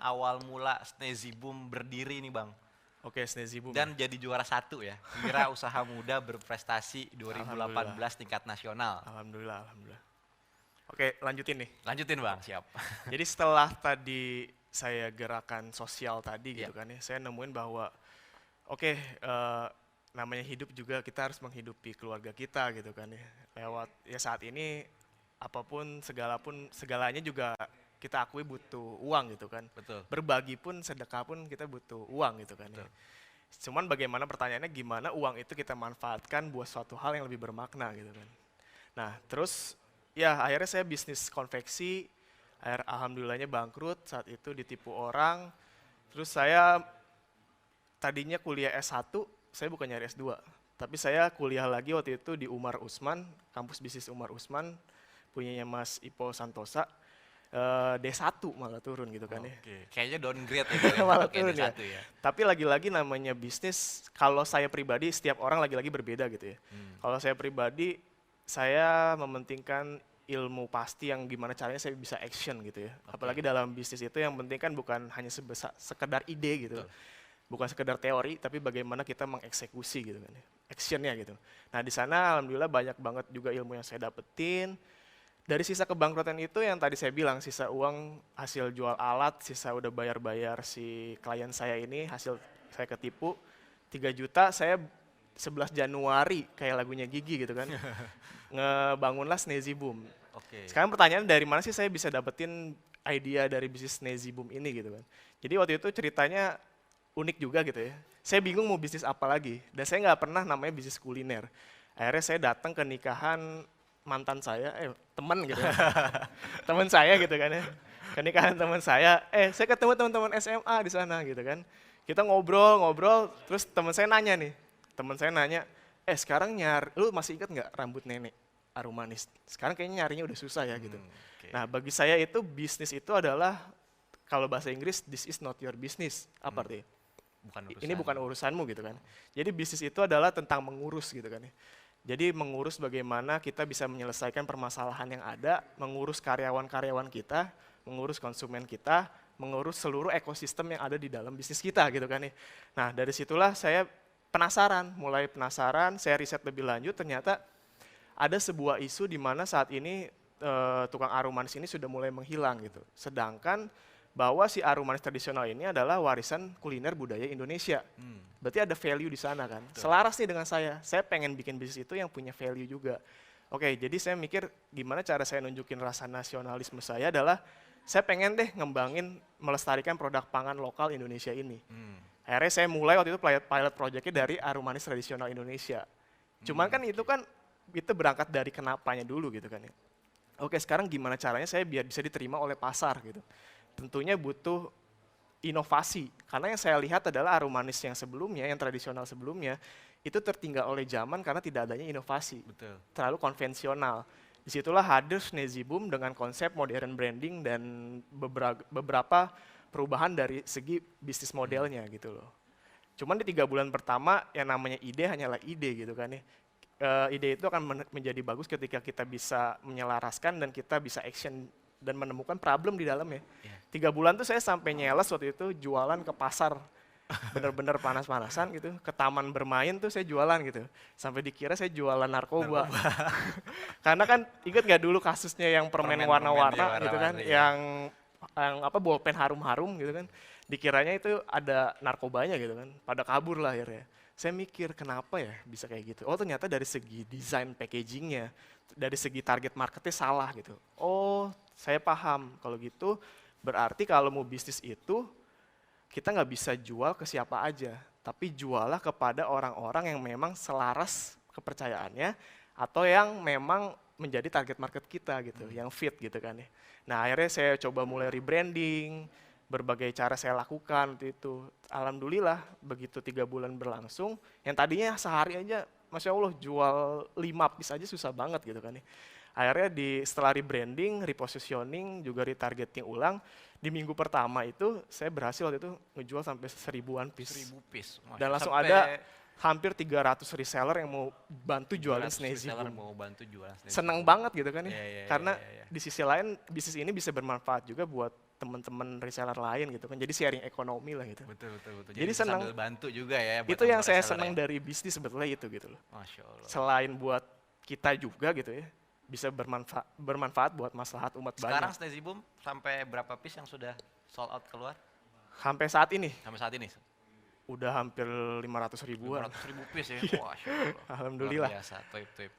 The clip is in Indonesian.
awal mula Snezy Boom berdiri nih Bang. Oke, Snezy Boom. Dan jadi juara 1 ya. Wira usaha muda berprestasi 2018 tingkat nasional. Alhamdulillah, alhamdulillah. Oke, lanjutin nih. Lanjutin Bang, siap. Jadi setelah tadi saya gerakan sosial tadi gitu kan ya, saya nemuin bahwa oke, namanya hidup juga kita harus menghidupi keluarga kita gitu kan ya. Lewat ya saat ini apapun segalanya juga kita akui butuh uang gitu kan. Betul. Berbagi pun sedekah pun kita butuh uang gitu kan ya. Cuman bagaimana pertanyaannya gimana uang itu kita manfaatkan buat suatu hal yang lebih bermakna gitu kan. Nah, terus ya akhirnya saya bisnis konveksi, alhamdulillahnya bangkrut, saat itu ditipu orang. Terus saya tadinya kuliah S1, saya bukan nyari S2, tapi saya kuliah lagi waktu itu di Umar Usman, kampus bisnis Umar Usman, punyanya Mas Ipo Santosa, D1 malah turun gitu kan ya. Kayaknya downgrade ya. Malah turun D1 ya. Tapi lagi-lagi namanya bisnis, kalau saya pribadi, setiap orang lagi-lagi berbeda gitu ya. Kalau saya pribadi, saya mementingkan ilmu pasti yang gimana caranya saya bisa action gitu ya. Apalagi dalam bisnis itu yang penting kan bukan hanya sekedar ide gitu. Bukan sekedar teori, tapi bagaimana kita mengeksekusi gitu kan ya. Actionnya gitu. Nah di sana alhamdulillah banyak banget juga ilmu yang saya dapetin. Dari sisa kebangkrutan itu yang tadi saya bilang, sisa uang hasil jual alat, sisa udah bayar-bayar si klien saya ini, hasil saya ketipu, 3 juta saya 11 Januari kayak lagunya Gigi gitu kan. Ngebangunlah Snezy Boom. Sekarang pertanyaan dari mana sih saya bisa dapetin idea dari bisnis Snezy Boom ini gitu kan. Jadi waktu itu ceritanya unik juga gitu ya. Saya bingung mau bisnis apa lagi dan saya nggak pernah namanya bisnis kuliner. Akhirnya saya datang ke nikahan mantan saya, teman gitu ya. Teman saya gitu kan ya. Ke nikahan teman saya, saya ketemu teman-teman SMA di sana gitu kan. Kita ngobrol, terus teman saya nanya nih. Teman saya nanya, sekarang lu masih ingat nggak rambut nenek Arumanis? Sekarang kayaknya nyarinya udah susah ya gitu. Nah bagi saya itu bisnis itu adalah, kalau bahasa Inggris, this is not your business. Apa artinya? Ini bukan urusanmu gitu kan. Jadi bisnis itu adalah tentang mengurus gitu kan ya. Jadi mengurus bagaimana kita bisa menyelesaikan permasalahan yang ada, mengurus karyawan-karyawan kita, mengurus konsumen kita, mengurus seluruh ekosistem yang ada di dalam bisnis kita gitu kan ya. Nah dari situlah saya mulai penasaran, saya riset lebih lanjut, ternyata ada sebuah isu di mana saat ini tukang Arumanis ini sudah mulai menghilang gitu. Sedangkan bahwa si Arumanis tradisional ini adalah warisan kuliner budaya Indonesia. Berarti ada value di sana kan. Selaras nih dengan saya pengen bikin bisnis itu yang punya value juga. Oke, jadi saya mikir gimana cara saya nunjukin rasa nasionalisme saya adalah saya pengen deh ngembangin, melestarikan produk pangan lokal Indonesia ini. Akhirnya saya mulai waktu itu pilot project-nya dari Arumanis tradisional Indonesia. Cuman kan itu berangkat dari kenapanya dulu gitu kan ya. Oke, sekarang gimana caranya saya biar bisa diterima oleh pasar gitu. Tentunya butuh inovasi, karena yang saya lihat adalah Arumanis yang sebelumnya, yang tradisional sebelumnya, itu tertinggal oleh zaman karena tidak adanya inovasi. Terlalu konvensional. Disitulah hadir Snezy Boom dengan konsep modern branding dan beberapa perubahan dari segi bisnis modelnya gitu loh. Cuman di 3 bulan pertama yang namanya ide hanyalah ide gitu kan ya. Ide itu akan menjadi bagus ketika kita bisa menyelaraskan dan kita bisa action dan menemukan problem di dalamnya. 3 bulan tuh saya sampai nyeles waktu itu jualan ke pasar, bener-bener panas-panasan gitu, ke taman bermain tuh saya jualan gitu, sampai dikira saya jualan narkoba. Karena kan inget gak dulu kasusnya yang permen warna-warna gitu kan, yang bolpen harum-harum gitu kan, dikiranya itu ada narkobanya gitu kan, pada kabur lah akhirnya. Saya mikir kenapa ya bisa kayak gitu, ternyata dari segi desain packagingnya, dari segi target marketnya salah gitu. Saya paham, kalau gitu berarti kalau mau bisnis itu kita nggak bisa jual ke siapa aja, tapi jualah kepada orang-orang yang memang selaras kepercayaannya atau yang memang menjadi target market kita gitu, yang fit gitu kan ya. Nah akhirnya saya coba mulai rebranding, berbagai cara saya lakukan itu. Alhamdulillah begitu 3 bulan berlangsung, yang tadinya sehari aja Masya Allah jual 5 piece aja susah banget gitu kan ya. Akhirnya setelah rebranding, repositioning, juga retargeting ulang, di minggu pertama itu saya berhasil waktu itu ngejual sampai 1000-an piece. 1000 piece. Dan langsung ada hampir 300 reseller yang mau bantu jualan Snezy Boom. Seneng banget gitu kan ya. Karena di sisi lain bisnis ini bisa bermanfaat juga buat teman-teman reseller lain gitu kan. Jadi sharing ekonomi lah gitu. Betul, betul, betul. Jadi bisa senang. sambil bantu juga ya buat Itu yang teman-teman saya reseller senang ya. dari bisnis sebetulnya itu gitu loh. Masya Allah. Selain buat kita juga gitu ya, bisa bermanfaat buat maslahat umat Sekarang banyak. Sneezy Boom sampai berapa piece yang sudah sold out keluar? Sampai saat ini Sampai saat ini? udah hampir 500 ribuan. 500.000 piece ya? Masya Allah. Alhamdulillah. Luar biasa, toip, toip.